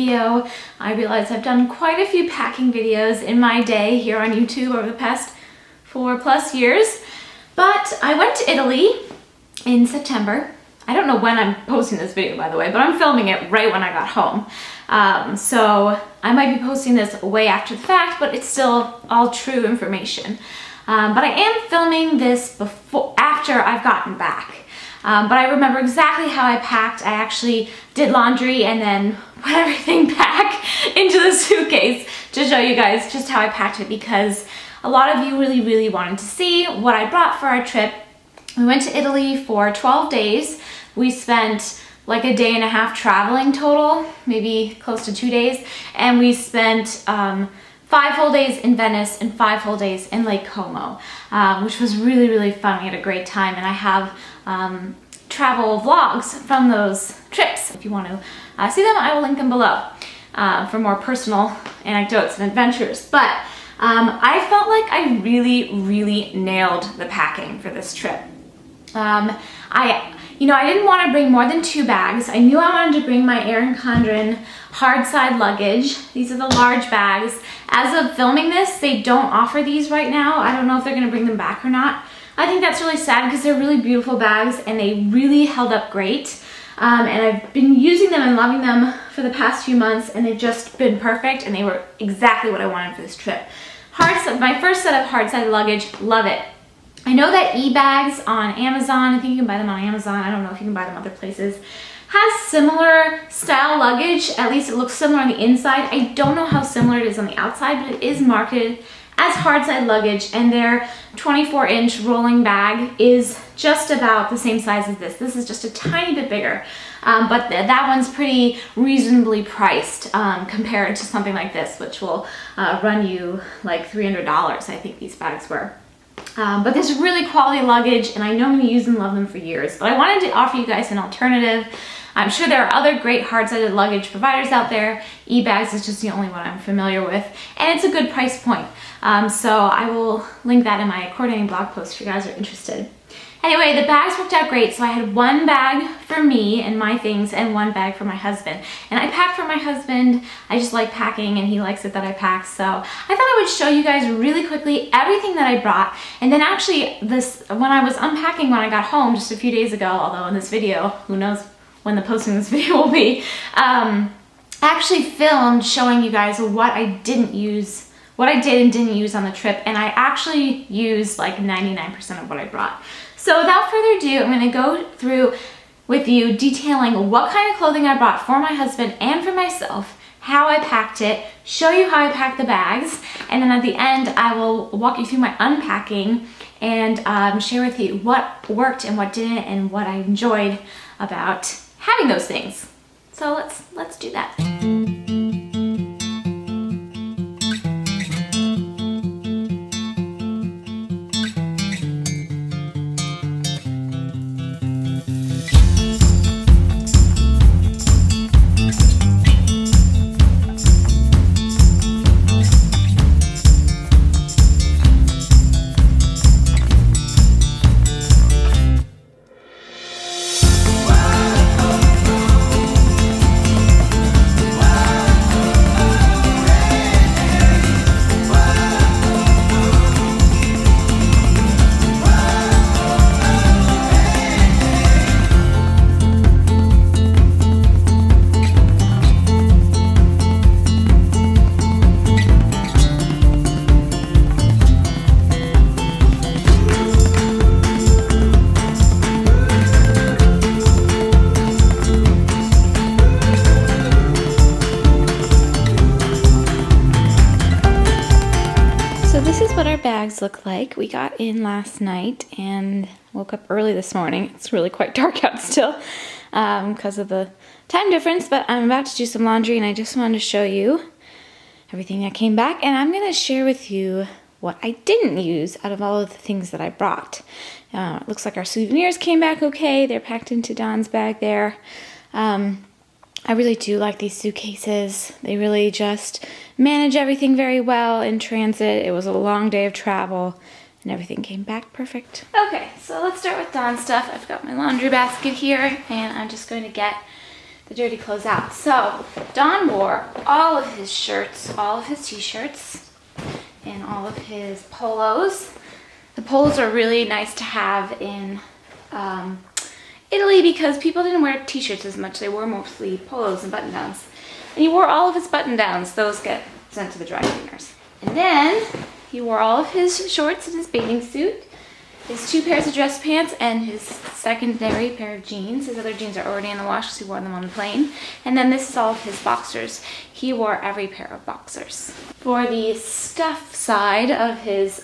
video. I realize I've done quite a few packing videos in my day here on YouTube over the past 4+ years. But I went to Italy in September. I don't know when I'm posting this video, by the way, but I'm filming it right when I got home. So I might be posting this way after the fact, but it's still all true information. But I am filming this after I've gotten back. But I remember exactly how I packed. I actually did laundry and then put everything back into the suitcase to show you guys just how I packed it, because a lot of you really wanted to see what I brought for our trip. We went to Italy for 12 days. We spent like a day and a half traveling total, maybe close to 2 days. And we spent 5 whole days in Venice and 5 whole days in Lake Como, which was really fun. We had a great time, and I have travel vlogs from those trips. If you want to see them, I will link them below for more personal anecdotes and adventures. But I felt like I really nailed the packing for this trip. I didn't want to bring more than 2 bags. I knew I wanted to bring my Erin Condren hard side luggage. These are the large bags. As of filming this, they don't offer these right now. I don't know if they're going to bring them back or not. I think that's really sad because they're really beautiful bags and they really held up great. And I've been using them and loving them for the past few months, and they've just been perfect, and they were exactly what I wanted for this trip. My first set of hard side luggage, love it. I know that eBags on Amazon, I think you can buy them on Amazon, I don't know if you can buy them other places, has similar style luggage. At least it looks similar on the inside. I don't know how similar it is on the outside, but it is marketed as hard side luggage, and their 24-inch rolling bag is just about the same size as this. This is just a tiny bit bigger, but that one's pretty reasonably priced compared to something like this, which will run you like $300, I think these bags were. But this is really quality luggage, and I know I'm going to use and love them for years. But I wanted to offer you guys an alternative. I'm sure there are other great hard-sided luggage providers out there. eBags is just the only one I'm familiar with, and it's a good price point. So I will link that in my coordinating blog post if you guys are interested. Anyway, the bags worked out great. So I had 1 bag for me and my things and 1 bag for my husband. And I packed for my husband. I just like packing and he likes it that I pack. So I thought I would show you guys really quickly everything that I brought. And then actually when I was unpacking when I got home just a few days ago, although in this video, who knows when the posting of this video will be, I actually filmed showing you guys what I did and didn't use on the trip. And I actually used like 99% of what I brought. So without further ado, I'm going to go through with you detailing what kind of clothing I brought for my husband and for myself, how I packed it, show you how I packed the bags, and then at the end I will walk you through my unpacking and share with you what worked and what didn't and what I enjoyed about having those things. So let's do that. Bags look like. We got in last night and woke up early this morning. It's really quite dark out still because of the time difference, but I'm about to do some laundry and I just wanted to show you everything that came back, and I'm going to share with you what I didn't use out of all of the things that I brought. It looks like our souvenirs came back okay. They're packed into Don's bag there. I really do like these suitcases. They really just manage everything very well in transit. It was a long day of travel and everything came back perfect. Okay, so let's start with Don's stuff. I've got my laundry basket here and I'm just going to get the dirty clothes out. So Don wore all of his shirts, all of his t-shirts, and all of his polos. The polos are really nice to have in Italy because people didn't wear t-shirts as much. They wore mostly polos and button-downs. And he wore all of his button-downs. Those get sent to the dry cleaners. And then he wore all of his shorts and his bathing suit, his 2 pairs of dress pants, and his secondary pair of jeans. His other jeans are already in the wash because he wore them on the plane. And then this is all of his boxers. He wore every pair of boxers. For the stuff side of his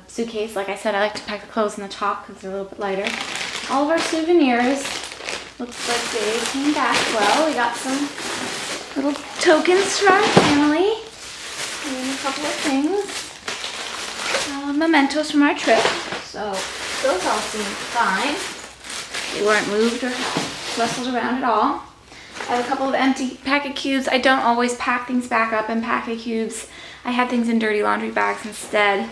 suitcase, like I said, I like to pack the clothes in the top because they're a little bit lighter. All of our souvenirs, looks like they came back well. We got some little tokens for our family and a couple of things. Mementos from our trip, so those all seem fine. They weren't moved or rustled around at all. I have a couple of empty packet cubes. I don't always pack things back up in packet cubes. I had things in dirty laundry bags instead.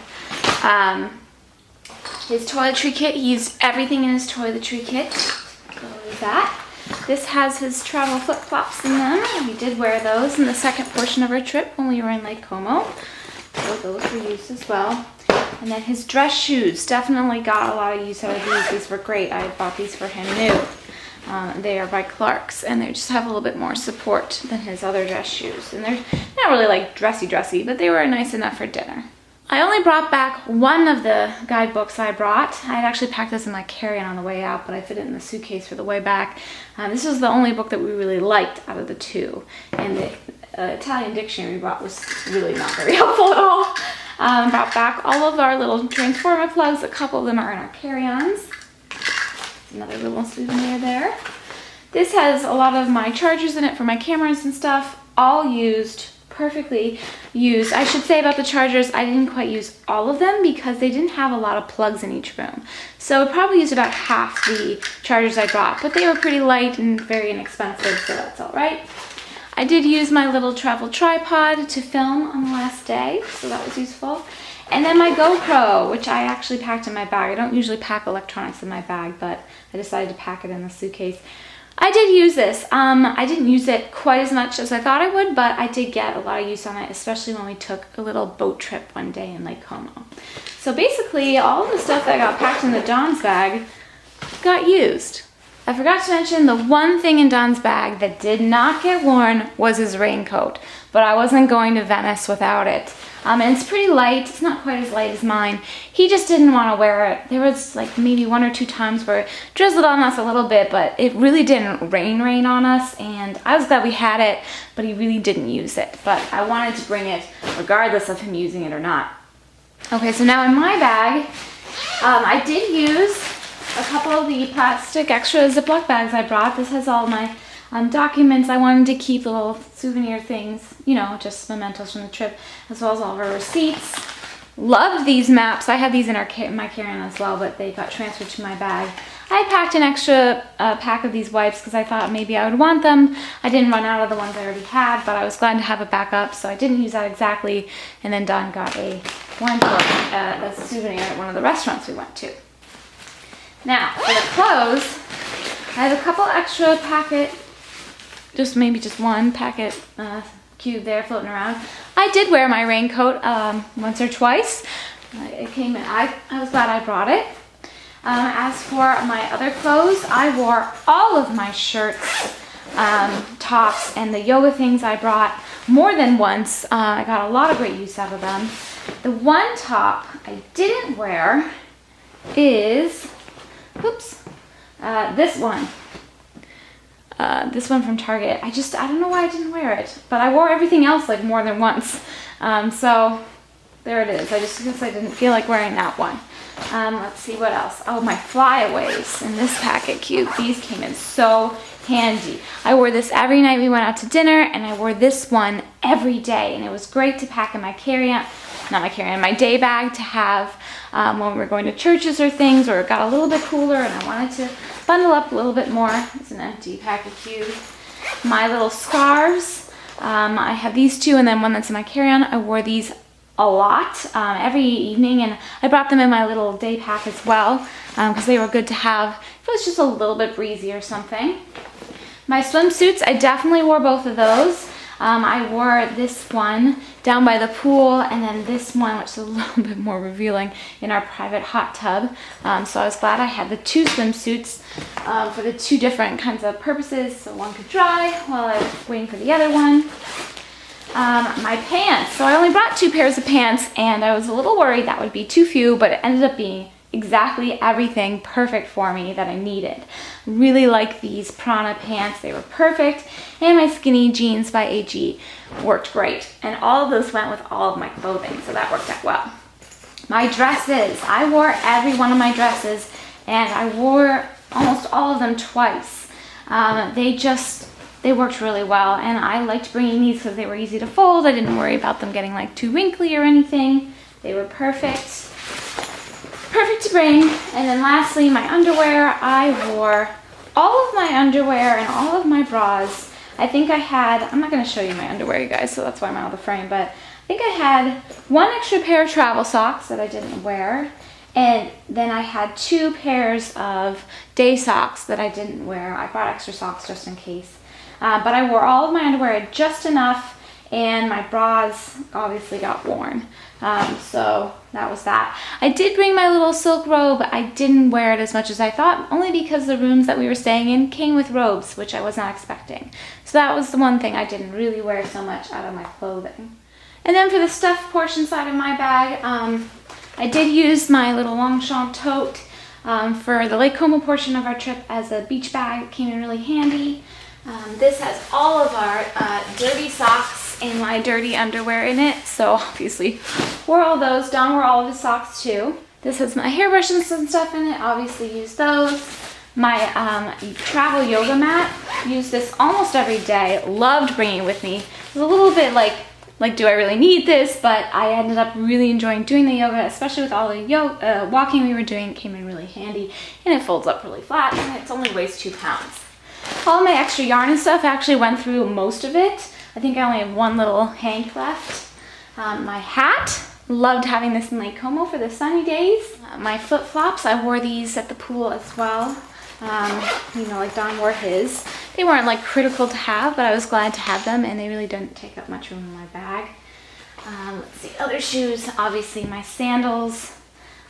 His toiletry kit, he used everything in his toiletry kit. So there's that. This has his travel flip-flops in them. We did wear those in the second portion of our trip when we were in Lake Como. So those were used as well. And then his dress shoes, definitely got a lot of use out of these. These were great. I bought these for him new. They are by Clark's, and they just have a little bit more support than his other dress shoes. And they're not really like dressy, but they were nice enough for dinner. I only brought back one of the guidebooks I brought. I had actually packed this in my carry-on on the way out, but I fit it in the suitcase for the way back. This was the only book that we really liked out of the two. And the Italian dictionary we brought was really not very helpful at all. Brought back all of our little transformer plugs. A couple of them are in our carry-ons. Another little souvenir there. This has a lot of my chargers in it for my cameras and stuff, all used, perfectly used. I should say about the chargers, I didn't quite use all of them because they didn't have a lot of plugs in each room. So I probably used about half the chargers I brought, but they were pretty light and very inexpensive, so that's all right. I did use my little travel tripod to film on the last day, so that was useful. And then my GoPro, which I actually packed in my bag. I don't usually pack electronics in my bag, but I decided to pack it in the suitcase. I did use this. I didn't use it quite as much as I thought I would, but I did get a lot of use on it, especially when we took a little boat trip one day in Lake Como. So basically, all of the stuff that got packed in the Don's bag got used. I forgot to mention the one thing in Don's bag that did not get worn was his raincoat, but I wasn't going to Venice without it. And it's pretty light. It's not quite as light as mine. He just didn't want to wear it. There was like maybe 1 or 2 times where it drizzled on us a little bit, but it really didn't rain on us, and I was glad we had it, but he really didn't use it. But I wanted to bring it regardless of him using it or not. Okay, so now in my bag, I did use a couple of the plastic extra Ziploc bags I brought. This has all my documents. I wanted to keep little souvenir things, you know, just mementos from the trip, as well as all of our receipts. Loved these maps. I had these in my carry-on as well, but they got transferred to my bag. I packed an extra pack of these wipes because I thought maybe I would want them. I didn't run out of the ones I already had, but I was glad to have a backup, so I didn't use that exactly. And then Don got a wine cork as a souvenir at one of the restaurants we went to. Now, for the clothes, I have a couple extra packet, maybe just one packet cube there floating around. I did wear my raincoat once or twice. It came in. I was glad I brought it. As for my other clothes, I wore all of my shirts, tops, and the yoga things I brought more than once. I got a lot of great use out of them. The one top I didn't wear is, this one. This one from Target. I don't know why I didn't wear it, but I wore everything else like more than once. So there it is. I just guess I didn't feel like wearing that one. Let's see what else. Oh, my flyaways in this packet cube. These came in so handy. I wore this every night we went out to dinner, and I wore this one every day, and it was great to pack in my carry-on, my day bag to have when we were going to churches or things, or it got a little bit cooler and I wanted to bundle up a little bit more. It's an empty packet cube. My little scarves. I have these two, and then one that's in my carry-on. I wore these a lot every evening, and I brought them in my little day pack as well because they were good to have if it was just a little bit breezy or something. My swimsuits, I definitely wore both of those. I wore this one down by the pool, and then this one, which is a little bit more revealing, in our private hot tub. So I was glad I had the two swimsuits for the two different kinds of purposes, so one could dry while I was waiting for the other one. My pants, so I only brought 2 pairs of pants, and I was a little worried that would be too few, but it ended up being exactly everything perfect for me that I needed. Really like these Prana pants, they were perfect, and my skinny jeans by AG worked great, and all of those went with all of my clothing, so that worked out well. My dresses, I wore every one of my dresses, and I wore almost all of them twice. They worked really well, and I liked bringing these because they were easy to fold. I didn't worry about them getting like too wrinkly or anything. They were perfect to bring. And then lastly, my underwear. I wore all of my underwear and all of my bras. I think I had, I'm not going to show you my underwear, you guys, so that's why I'm out of the frame, but I think I had 1 extra pair of travel socks that I didn't wear, and then I had 2 pairs of day socks that I didn't wear. I brought extra socks just in case. But I wore all of my underwear just enough, and my bras obviously got worn. So that was that. I did bring my little silk robe. I didn't wear it as much as I thought, only because the rooms that we were staying in came with robes, which I was not expecting. So that was the one thing I didn't really wear so much out of my clothing. And then for the stuffed portion side of my bag, I did use my little Longchamp tote for the Lake Como portion of our trip as a beach bag. It came in really handy. This has all of our dirty socks and my dirty underwear in it, so obviously wore all those. Don wore all of his socks too. This has my hairbrushes and stuff in it, obviously used those. My travel yoga mat, used this almost every day, loved bringing it with me. It was a little bit like do I really need this, but I ended up really enjoying doing the yoga, especially with all the walking we were doing. It came in really handy, and it folds up really flat, and it only weighs 2 pounds. All my extra yarn and stuff, I actually went through most of it. I think I only have 1 little hank left. My hat, loved having this in Lake Como for the sunny days. My flip-flops, I wore these at the pool as well. You know, like Don wore his. They weren't like critical to have, but I was glad to have them, and they really didn't take up much room in my bag. Let's see, other shoes, obviously my sandals.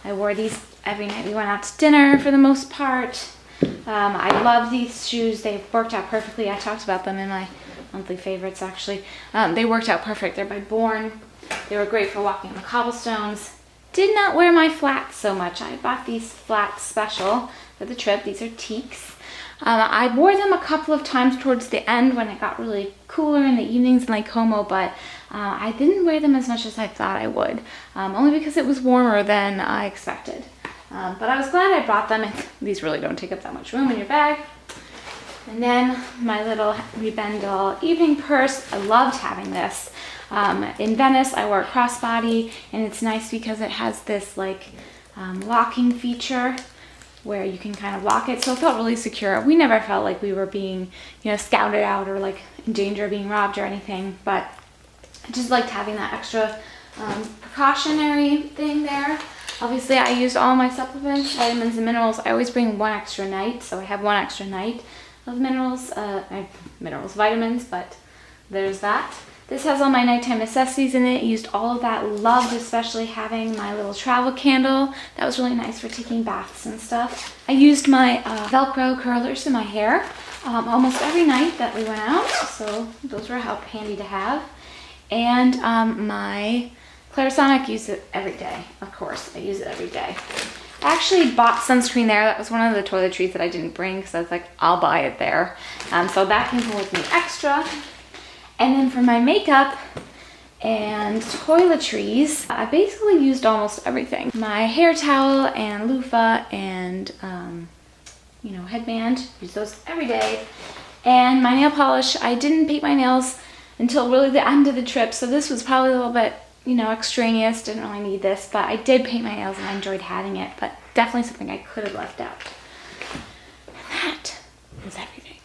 I wore these every night we went out to dinner for the most part. I love these shoes. They've worked out perfectly. I talked about them in my monthly favorites, actually. They worked out perfect. They're by Born. They were great for walking on the cobblestones. Did not wear my flats so much. I bought these flats special for the trip. These are teaks. I wore them a couple of times towards the end when it got really cooler in the evenings in Lake Como, but I didn't wear them as much as I thought I would, only because it was warmer than I expected. But I was glad I brought them, and these really don't take up that much room in your bag. And then my little Rebendel evening purse. I loved having this. In Venice, I wore a crossbody, and it's nice because it has this like locking feature where you can kind of lock it, so it felt really secure. We never felt like we were being, you know, scouted out or like in danger of being robbed or anything, but I just liked having that extra precautionary thing there. Obviously, I used all my supplements, vitamins and minerals. I always bring 1 extra night, so I have 1 extra night of minerals, vitamins, but there's that. This has all my nighttime necessities in it. Used all of that. Loved especially having my little travel candle. That was really nice for taking baths and stuff. I used my Velcro curlers in my hair almost every night that we went out, so those were handy to have. And my Clarisonic, used it every day. Of course, I use it every day. I actually bought sunscreen there. That was one of the toiletries that I didn't bring because I was like, I'll buy it there. So that came with me extra. And then for my makeup and toiletries, I basically used almost everything. My hair towel and loofah and, you know, headband, use those every day. And my nail polish, I didn't paint my nails until really the end of the trip, so this was probably a little bit, you know, extraneous, didn't really need this, but I did paint my nails and I enjoyed having it, but definitely something I could have left out. And that is everything.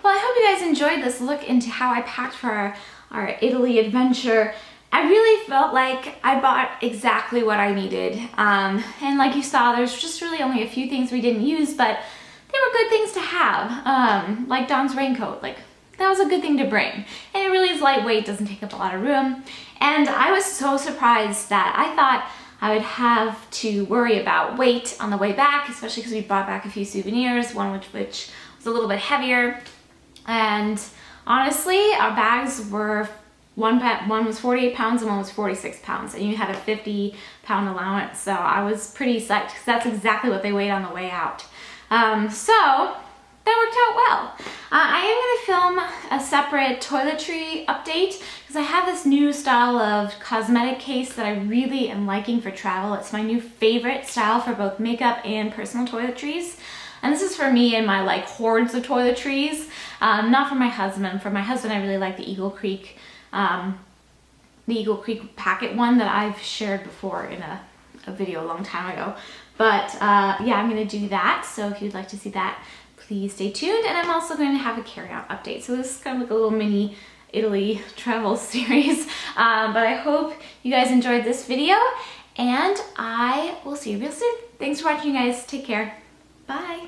Well, I hope you guys enjoyed this look into how I packed for our Italy adventure. I really felt like I bought exactly what I needed. And like you saw, there's just really only a few things we didn't use, but they were good things to have, like Dawn's raincoat. Like, that was a good thing to bring. And it really is lightweight, doesn't take up a lot of room. And I was so surprised that I thought I would have to worry about weight on the way back, especially because we brought back a few souvenirs, one which was a little bit heavier. And honestly, our bags were, one was 48 pounds and one was 46 pounds. And you had a 50-pound allowance. So I was pretty psyched because that's exactly what they weighed on the way out. So that worked out well. I am going to film a separate toiletry update because I have this new style of cosmetic case that I really am liking for travel. It's my new favorite style for both makeup and personal toiletries. And this is for me and my like hordes of toiletries, not for my husband. For my husband, I really like the Eagle Creek packet one that I've shared before in a video a long time ago. But yeah, I'm going to do that. So if you'd like to see that, please stay tuned. And I'm also going to have a carry-out update. So this is kind of like a little mini Italy travel series. But I hope you guys enjoyed this video, and I will see you real soon. Thanks for watching, you guys. Take care. Bye.